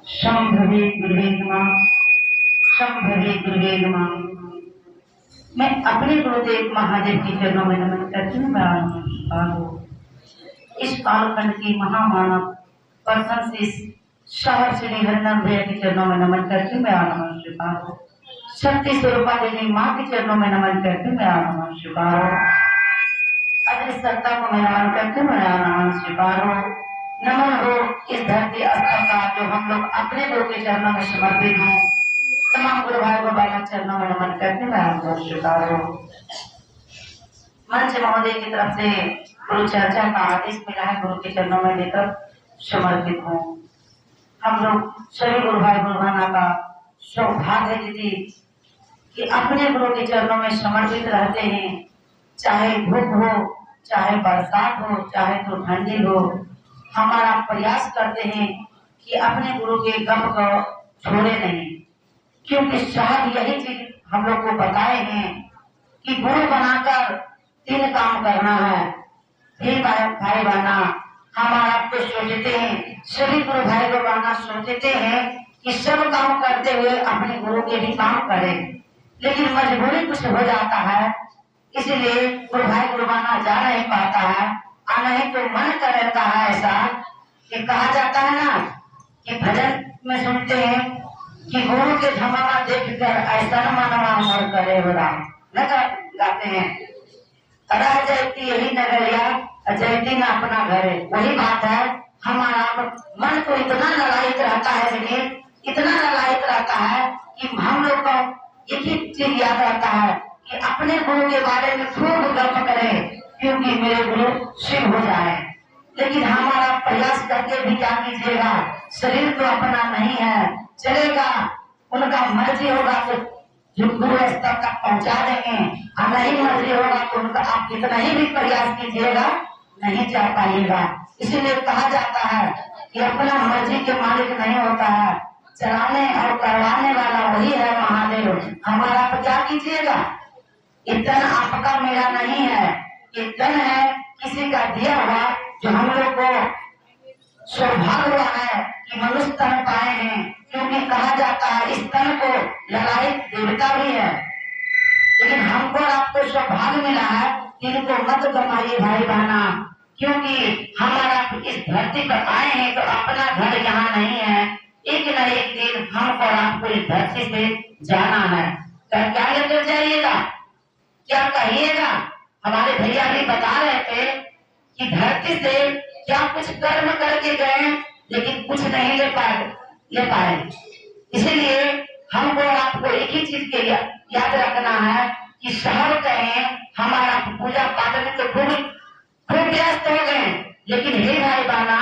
शंभवे गुरुवे नमः। शंभवे गुरुवे नमः। मैं अपने गुरुदेव महादेव के चरणों में नमन करती हूँ। इस कालखंड की महामानव पर्सन से शहर श्री हरिनाम भैया के चरणों में नमन करती हूँ। मैं नमः शिवाय। शक्ति स्वरूपा देवी माँ के चरणों में नमन करती हूँ। मैं नमः शिवाय। अग्नि सत्ता को मैं नमन करती हूँ। मैं नमः शिवाय। नमन हो इस धरती अस्त्र का जो हम लोग अपने गुरु के चरणों में समर्पित हैं। तमाम गुरु भाई को बाबा चरणों में नमन करते हैं। मैं स्वीकार मंच महोदय की तरफ से गुरु चर्चा का आदेश मिला है, गुरु के चरणों में लेकर समर्पित हूँ। हम लोग सभी गुरु भाई गुरु बहना का सौभाग्य है दीदी कि अपने गुरु के चरणों में समर्पित रहते हैं। चाहे धूप हो, चाहे बरसात हो, चाहे तो ठंडी हो, हमारा प्रयास करते हैं कि अपने गुरु के गम को छोड़े नहीं, क्योंकि शायद यही चीज हम लोग को बताए हैं कि गुरु बनाकर 3 काम करना है। फिर भाई बहना हमारा तो सोचते हैं, सभी गुरु भाई को बहना सोचते हैं कि सब काम करते हुए अपने गुरु के भी काम करें, लेकिन मजबूरी कुछ हो जाता है, इसलिए गुरु भाई गुरु बहना जा नहीं पाता है। नहीं तो मन कर रहता है ऐसा कि कहा जाता है ना कि भजन में सुनते हैं कि गुरु के धमाका देखकर ऐसा मनवा मोर करे हो राम न गाते हैं। रह जाती यही नगरिया जयती ना अपना घर है। वही बात है, हमारा मन को इतना ललायित रहता है लेकिन इतना ललायित रहता है कि हम लोग को एक ही चीज याद रहता है कि अपने गुरु के बारे में खूब गप करें, क्योंकि मेरे गुरु शिव हो जाए। लेकिन हमारा प्रयास करके भी क्या कीजिएगा, शरीर तो अपना नहीं है, चलेगा उनका मर्जी होगा तो जो गुरु स्तर तक पहुंचा देंगे, और नहीं मर्जी होगा तो उनका आप कितना ही भी प्रयास कीजिएगा नहीं जा पाइएगा। इसीलिए कहा जाता है कि अपना मर्जी के मालिक नहीं होता है, चलाने और करवाने वाला वही है महादेव। हमारा आप क्या कीजिएगा, इतना आपका मेरा नहीं है, तन है किसी का दिया हुआ, जो हम लोग को सौभाग्य हुआ है कि मनुष्य तन पाए हैं। क्योंकि कहा जाता है इस तन को ललायित देवता भी है, लेकिन हमको आपको सौभाग्य मिला है कि इनको मत गमाइए भाई बहना, क्योंकि हमारा इस धरती पर आए हैं तो अपना घर यहाँ नहीं है। एक न एक दिन हमको आपको इस धरती से जाना है। क्या लेकर जाइएगा, क्या कहिएगा। हमारे भैया भी बता रहे थे कि धरती से क्या कुछ कर्म करके गए, लेकिन कुछ नहीं ले पाए। इसीलिए हमको आपको एक ही चीज के याद रखना है कि शहर कहें हमारा पूजा पाठ में तो खूब व्यस्त हो गए, लेकिन हे भाई बहना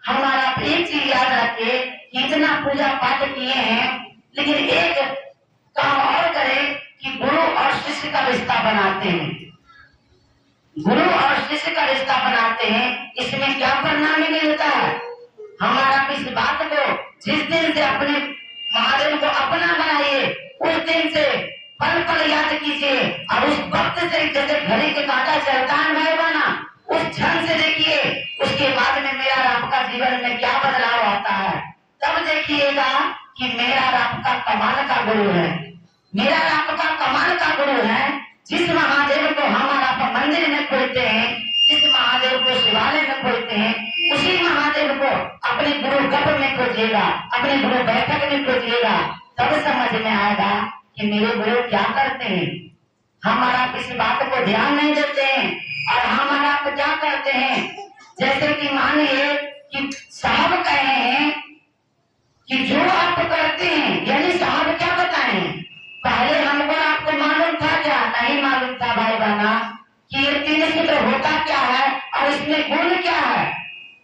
हमारा एक चीज याद रखे कि इतना पूजा पाठ किए हैं, लेकिन एक काम और करें कि गुरु और शिष्य का रिश्ता बनाते हैं। गुरु और शिष्य का रिश्ता बनाते हैं, इसमें क्या परिणाम मिलता है। हमारा इस बात को जिस दिन से अपने महादेव को अपना बनाइए, उस दिन से पल पल याद कीजिए, और उस वक्त से जैसे घड़ी के कांटा चलता है भाई बना, उस क्षण से देखिए उसके बाद में मेरा आपका जीवन में क्या बदलाव आता है। तब देखिएगा कि मेरा आपका कमाल का गुरु है, मेरा आपका कमाल का गुरु है। जिस महादेव को हमारा मंदिर में खोलते हैं, जिस महादेव को शिवालय में खोलते हैं, उसी महादेव को अपने गुरु गप में खोजिएगा, अपने गुरु बैठक में खोजिएगा, तब समझ में आएगा कि मेरे गुरु क्या करते हैं। हमारा किसी बात को ध्यान नहीं देते हैं, और हमारा को क्या करते हैं, जैसे कि मानिए कि साहब कहे हैं कि जो आप करते हैं, यानी साहब क्या बताएं, पहले हमको आपको मालूम था क्या, नहीं मालूम था भाई बहना कि ये 3 सूत्र होता क्या है और इसमें गुण क्या है,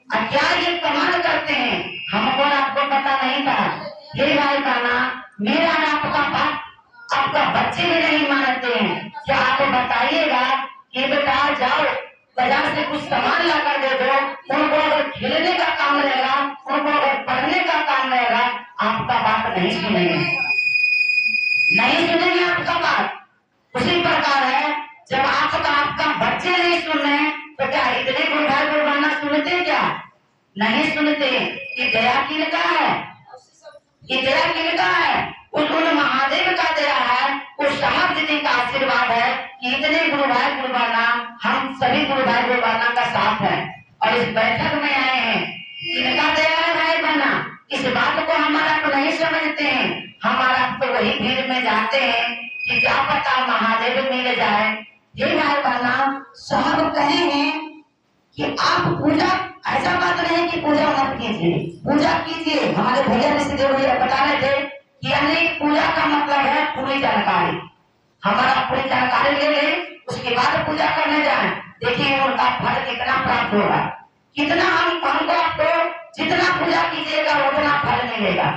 और क्या ये कमाल करते हैं, हमको आपको पता नहीं था। हे भाई बहना मेरा आपका बात आपका बच्चे भी नहीं मानते हैं, क्या आप बताइएगा कि बेटा जाओ बाजार से कुछ सामान ला कर दे दो, उनको अगर खेलने का काम रहेगा, उनको अगर पढ़ने का काम रहेगा, आपका बात नहीं सुनेंगे, नहीं सुनेंगे आपका बात। उसी प्रकार है, जब आपका बच्चे नहीं सुन रहे तो क्या इतने गुरु भाई गुरु बहना सुनते क्या, नहीं सुनते। कि दया किनका है, ये दया किनका है? उन महादेव का दया है, उस समर्थ जी का आशीर्वाद है कि इतने गुरु भाई गुरुबाना, हम सभी गुरु भाई गुरुबाना का साथ है और इस बैठक में आए हैं। इनका दया है भाई बहना, इस बात को हमारा तो नहीं समझते हैं। हमारा तो वही भीड़ में जाते हैं कि क्या पता महादेव मिल जाए। ये भाई बहना साहब कहे हैं कि आप पूजा, ऐसा बात नहीं कि पूजा मत कीजिए, पूजा कीजिए। हमारे भैया ऋषिदेव भैया बता रहे थे कि यानी पूजा का मतलब है पूरी जानकारी। हमारा पूरी जानकारी ले ले, उसके बाद पूजा करने जाए, देखिए उनका फल कितना प्राप्त होगा। कितना हमको आपको जितना पूजा कीजिएगा उतना फल मिलेगा।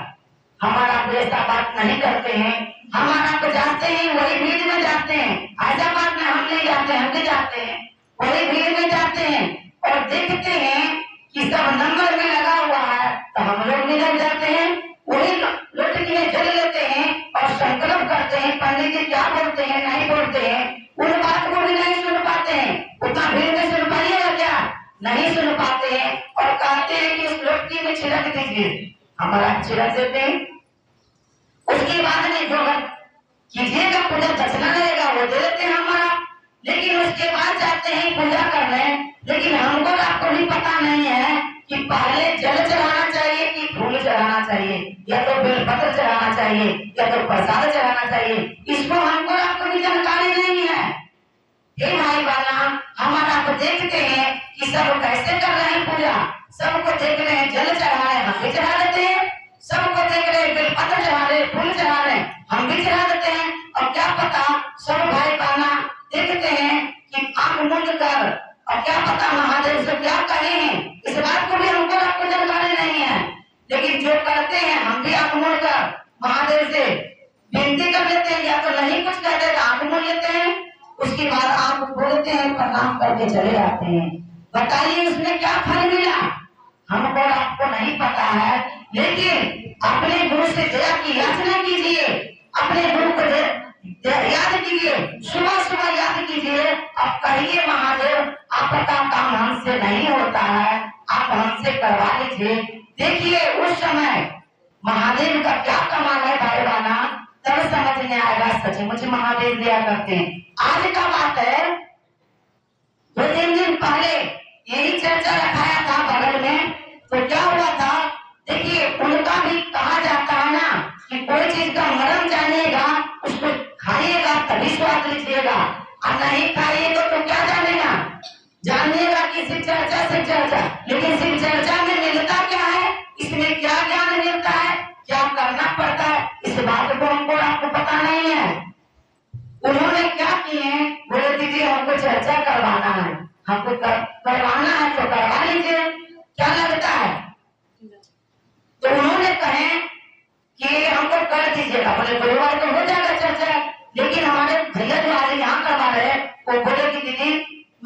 हमारा तो ऐसा बात नहीं करते हैं, हमारा तो जाते हैं वही भीड़ में जाते हैं। ऐसा बात में हम नहीं जाते, हम भी जाते हैं वही भीड़ में जाते हैं और देखते हैं कि सब नंबर में लगा हुआ है तो हम लोग भी लग जाते हैं, वही लोटकी में जल लेते हैं और संकल्प करते हैं। पंडित जी क्या बोलते हैं नहीं बोलते हैं, उन बात को भी नहीं सुन पाते हैं। उतना भीड़ में सुन पाइएगा क्या? नहीं सुन पाते हैं और कहते हैं कि उस लोटकी में छिड़क दीजिए, हमारा छिड़क देते हैं। उसके बाद में जो कीजिएगा पूजा दक्षिणा रहेगा वो दे देते हैं हमारा, लेकिन उसके बाद जाते हैं पूजा करने। लेकिन हमको आपको भी पता नहीं है कि पहले जल चढ़ाना चाहिए कि फूल चढ़ाना चाहिए, या तो बेलपत्र चढ़ाना चाहिए या तो प्रसाद चढ़ाना चाहिए। इसको हमको आपको भी जानकारी नहीं है। हे भाई बहना, हमारा को देखते हैं कि सब कैसे कर रहे हैं पूजा, सबको देख रहे हैं जल चढ़ा रहे हैं हम भी चढ़ा देते हैं, सबको देख रहे हैं बेलपत्र चढ़ा रहे फूल चढ़ा रहे हम भी चढ़ा देते हैं। और क्या पता सब भाई बहना देखते हैं कि आंख मूंद कर, और क्या पता महादेव से क्या कहे हैं, इस बात को भी हमको आपको जानकारी नहीं है। लेकिन जो करते हैं हम भी आंख मूंद कर महादेव से विनती कर लेते हैं, या तो नहीं कुछ कहते तो आंख मूंद लेते हैं, उसके बाद आंख खोलते हैं प्रणाम करके चले आते हैं। बताइए उसमें क्या फल मिला? हमको आपको नहीं पता है, लेकिन अपने गुरु से दया की याचना कीजिए, अपने गुरु को याद कीजिए, सुबह सुबह याद कीजिए। अब कहिए महादेव आपका काम हमसे नहीं होता है, आप हमसे करवा लीजिए। देखिए उस समय महादेव का क्या कमाल है भाई बहना, तब समझ में आएगा सचमुच महादेव दिया करते हैं। आज का बात है, 2-3 दिन पहले यही चर्चा रखाया था बगल में, तो क्या हुआ था देखिए, उनका भी कहा जाता है ना कि कोई चीज का मर्म जानिएगा उसको खाइएगा तभी स्वाद लीजिएगा, और नहीं खाइएगा तो क्या जानेगा, जानिएगा कि सिर्फ चर्चा से चर्चा। लेकिन सिर्फ चर्चा में मिलता क्या है, इसमें क्या ज्ञान मिलता है, क्या करना पड़ता है, इस बात को हमको आपको पता नहीं है। उन्होंने क्या किए, बोले दीदी हमको चर्चा करवाना है, हमको करवाना है तो करवा लीजिए, क्या लगता है? तो उन्होंने कहे कि हमको कर दीजिएगा। बोले गुरुवार तो हो जाएगा चर्चा, लेकिन हमारे भैया जो आज यहाँ करवा रहे वो बोले कि दीदी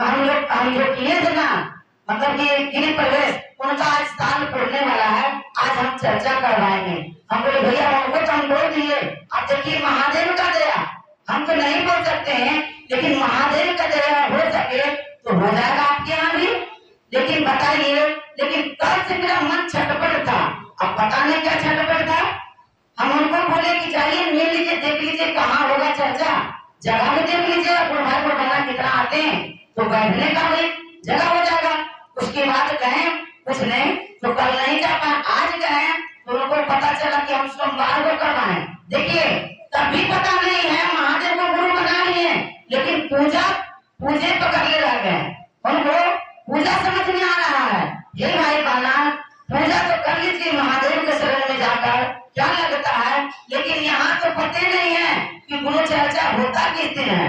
हम लोग किए थे ना, मतलब कि गिरी प्रवेश उनका आज साल पड़ने वाला है, आज हम चर्चा करवाएंगे। हम बोले भैया हमको तो हम बोल दिए। अब देखिए महादेव का दया, हम तो नहीं बोल सकते हैं, लेकिन महादेव का दया हो सके तो हो जाएगा आपके यहाँ भी। लेकिन बताइए, लेकिन कल से मेरा मन छटपट था, अब पता नहीं क्या छटपट था। हम उनको बोले कि जाइए मिल लीजिए, देख लीजिए कहाँ होगा चर्चा, जगह भी देख लीजिए, भाई गुरुबाना कितना आते हैं तो बैठने का भी जगह हो जाएगा। उसके बाद कहें कुछ नहीं तो कल नहीं जा पाए, आज कहें तो उनको पता चला कि हम सोमवार को करवाए। देखिए तब भी पता नहीं है, महादेव को गुरु बना लिए, लेकिन पूजे पकड़ ले रह गए, उनको पूजा समझ में आ रहा है। ये भाई बहना पूजा तो कर लीजिए महादेव के शरण में जाकर, क्या लगता है, लेकिन यहाँ तो पता नहीं है कि गुरु चर्चा होता किस दिन है।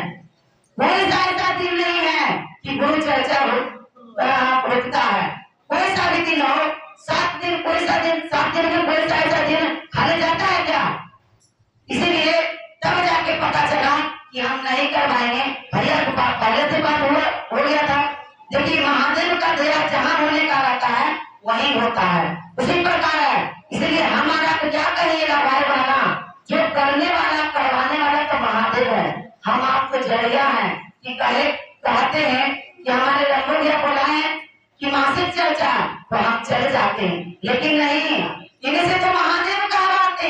कोई सा ऐसा दिन नहीं है कि गुरु चर्चा होता है, कोई सा भी दिन हो, 7 दिन कोई सा दिन, 7 दिन में कोई सा ऐसा दिन खाली जाता है क्या? इसीलिए तब जाके पता चला कि हम नहीं करवाएंगे। भैया के पास पहले से बात हो गया था। देखिए महादेव का दया जहाँ होने का रहता है वही होता है, उसी प्रकार है। इसलिए हमारा तो क्या कहिएगा भाई बहना, जो करने वाला करवाने वाला तो महादेव है, हम आपको जरिया है कि कहते हैं कि हमारे रंगोलिया बुलाए कि मासिक चर्चा तो हम चले जाते हैं, लेकिन नहीं, इन्हीं से तो महादेव कहवाते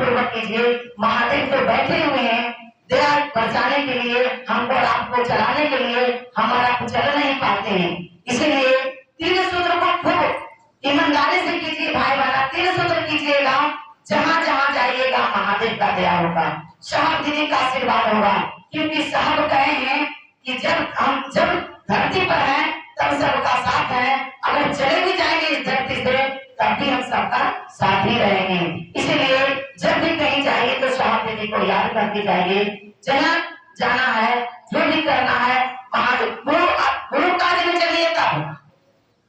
पूर्वक कीजिए। महादेव तो बैठे हुए हैं दया बरसाने के लिए, हमको और आपको चलाने के लिए, हमारा चल नहीं पाते हैं। इसलिए तीन सूत्र को खूब ईमानदारी से कीजिए भाई बहना, तीन सूत्र कीजिएगा। जहाँ जहाँ जाइएगा महादेव का दया होगा, साहब दीदी का आशीर्वाद होगा। क्योंकि साहब कहे हैं कि जब धरती पर है तब सबका साथ है, अगर चले भी जाएंगे इस धरती से तब भी हम सबका साथ ही रहेंगे। इसलिए जब भी कहीं जाइए तो साहब दीदी को याद करके जाइए। जहाँ जाना है, जो भी करना है, गुरु काज में चलिए, तब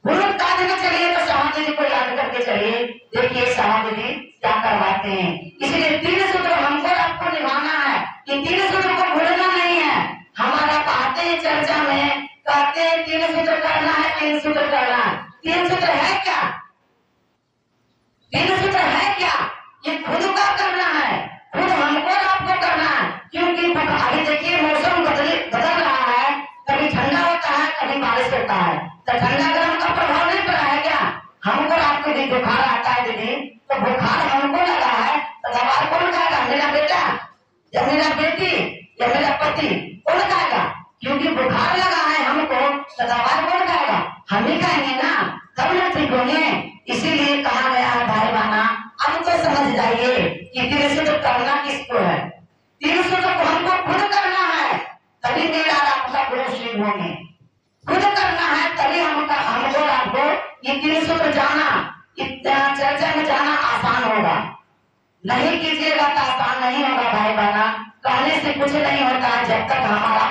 गुरु काज में चलिए तो साहब दीदी को याद करके चलिए। देखिए साहब दीदी क्या करवाते हैं। इसलिए तीन सूत्र हमको आपको निभाना है, ये तीन सूत्र को भूलना नहीं है। हमारा पाते हैं चर्चा में, कहते हैं तीन सूत्र करना है, तीन सूत्र करना है। तीन सूत्र है क्या? तीन सूत्र है क्या? ये खुद का करना है, खुद हमको और आपको करना है। क्योंकि अभी देखिए मौसम बदल रहा है, कभी ठंडा होता है, कभी बारिश होता है, तो ठंडा गर्म का प्रभाव नहीं पड़ा है क्या? हमको आपको भी बुखार आता है दीदी, तो बुखार हमको लगा है तो दवा कौन खाएगा? मेरा बेटा या मेरा बेटी या मेरा पति, कौन खाएगा? क्योंकि बुखार लगा है हमको तो दवा कौन खाएगा? हम ही खाएंगे ना, तब ना ठीक होंगे। इसीलिए कहा गया है भाई बहना, अब तो समझ जाइए कि तीन सूत्र करना किसको है। तीन सूत्र को हमको खुद करना है, तभी मेरा आपका गुरु सिंह होंगे। खुद करना है तभी हमको आपको ये तीन सूत्र जाना, इतना चर्चा में जाना आसान होगा। नहीं कीजिएगा तो आसान नहीं होगा भाई बहना। कहने से कुछ नहीं होता है, जब तक हमारा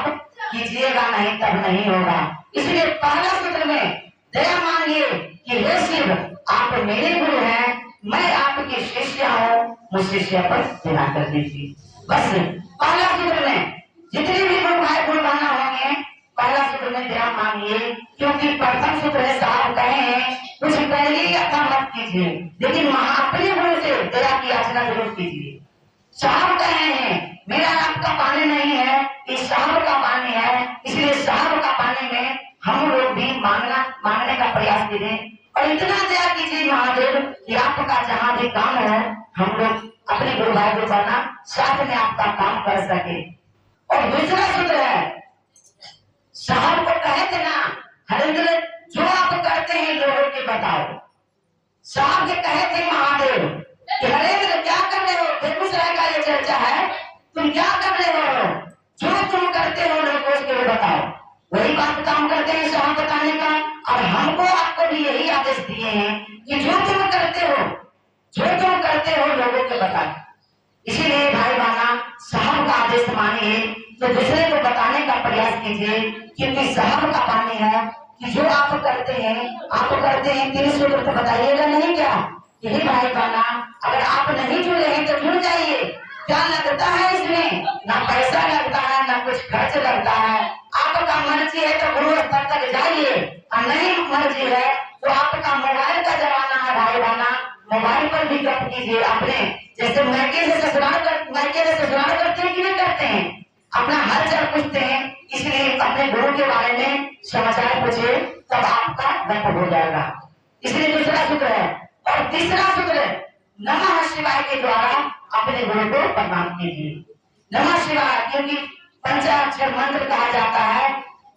कीजिएगा नहीं तब नहीं होगा। इसलिए पहला सूत्र में दया मांगिए कि हे शिव, आप मेरे गुरु हैं, मैं आपकी शिष्य हूँ, मुझ शिष्य पर दया कर दीजिए। बस पहला सूत्र में जितने भी गुरु भाई गुरु बहना होंगे, पहला सूत्र में दया मांगिए। क्योंकि प्रथम सूत्र में साहब कहे हैं कुछ करिए या मत कीजिए, लेकिन अपने गुरु से दया की याचना जरूर कीजिए। साहब कहे हैं मेरा आपका पानी नहीं है, इस साहब का पानी है, इसलिए साहब का पानी में हम लोग भी मांगने का प्रयास करें। और इतना दया कीजिए महादेव कि आपका जहाँ भी काम हो, हम लोग अपने गुरु भाई को बना साथ में आपका काम कर सके। और दूसरा सूत्र है, साहब को कहे थे ना हरिंद्र, जो आप करते हैं लोगों के बताओ। साहब के कहे थे महादेव कि हरिंद्र क्या कर रहे हो, बेगूसराय का ये चर्चा है, तुम क्या कर रहे हो, जो तुम करते हो लोगों के बताओ। वही बात काम करते हैं साहब बताने का। और हमको आपको भी यही आदेश दिए हैं कि जो तुम करते हो लोगों के बताओ। इसीलिए भाई बहना साहब का आदेश मानिए तो दूसरे को बताने का प्रयास कीजिए। क्योंकि साहब का पानी है कि जो आप करते हैं तीन सूत्र तो बताइएगा नहीं क्या? यही भाई बहना, अगर आप नहीं जुड़े हैं तो जुड़ जाइए। क्या लगता है इसमें? ना पैसा लगता है, ना कुछ खर्च लगता है। आपका मर्जी है तो गुरु स्तर तक जाइए, और नहीं मर्जी है तो आपका मोबाइल का जमाना है भाई बहना, मोबाइल पर भी गप कीजिए। अपने जैसे मैके से ससुराल करते हैं कि नहीं करते हैं, अपना हाल चाल पूछते हैं। इसलिए अपने गुरु के बारे में समाचार पूछिए, तब आपका गप हो जाएगा। इसलिए दूसरा सूत्र है। और तीसरा सूत्र है नमः शिवाय के द्वारा अपने गुरु को प्रणाम कीजिए। नमः शिवाय क्योंकि पंचाक्षर मंत्र कहा जाता है,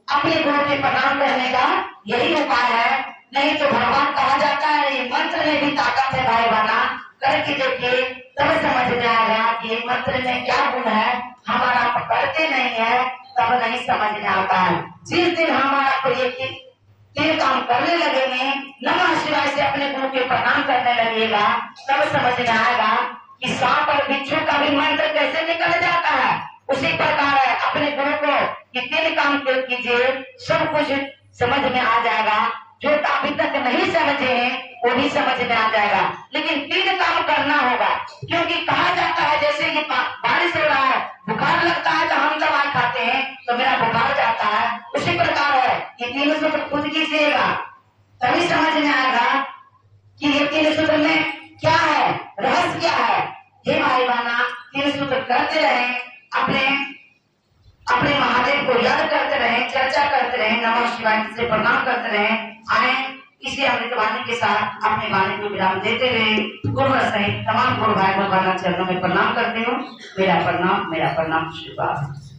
अपने गुरु के प्रणाम करने का यही उपाय है। नहीं तो भगवान कहा जाता है, ये मंत्र में भी ताकत है भाई बहना, करके देखिए तब समझ में आएगा कि मंत्र में क्या गुण है। हमारा पकड़ते नहीं है तब नहीं समझ में आता है। जिस दिन हमारा कोई तीन काम करने लगेंगे, नमः शिवाय से अपने गुरु के प्रणाम करने लगेगा, तब समझ में आएगा कि सांप और बिच्छू का भी मंत्र कैसे निकल जाता है। उसी प्रकार है अपने गुरु को कि तीन काम कीजिए, सब कुछ समझ में आ जाएगा। जो अभी तक नहीं समझे हैं वो भी समझ में आ जाएगा। लेकिन तीन काम करना होगा, क्योंकि कहा जाता है जैसे ये बारिश हो रहा है, बुखार लगता है तो हम दवाई खाते हैं तो मेरा बुखार जाता है, उसी प्रकार है ये तीन सूत्र खुद कीजिएगा, तभी समझ में आएगा कि ये तीन सूत्र में क्या है, रहस्य क्या है। हे भाई बहना, तीन सूत्र करते रहे, अपने महादेव को याद करते रहे, चर्चा करते रहे, नमः शिवाय से प्रणाम करते रहे। आए इसी अमृतवाणी के साथ अपने वाणी को विराम देते हुए गुरुवर सहित तमाम गुरु भाई गुरु बहनों चरणों में प्रणाम करती हूँ। मेरा प्रणाम स्वीकार।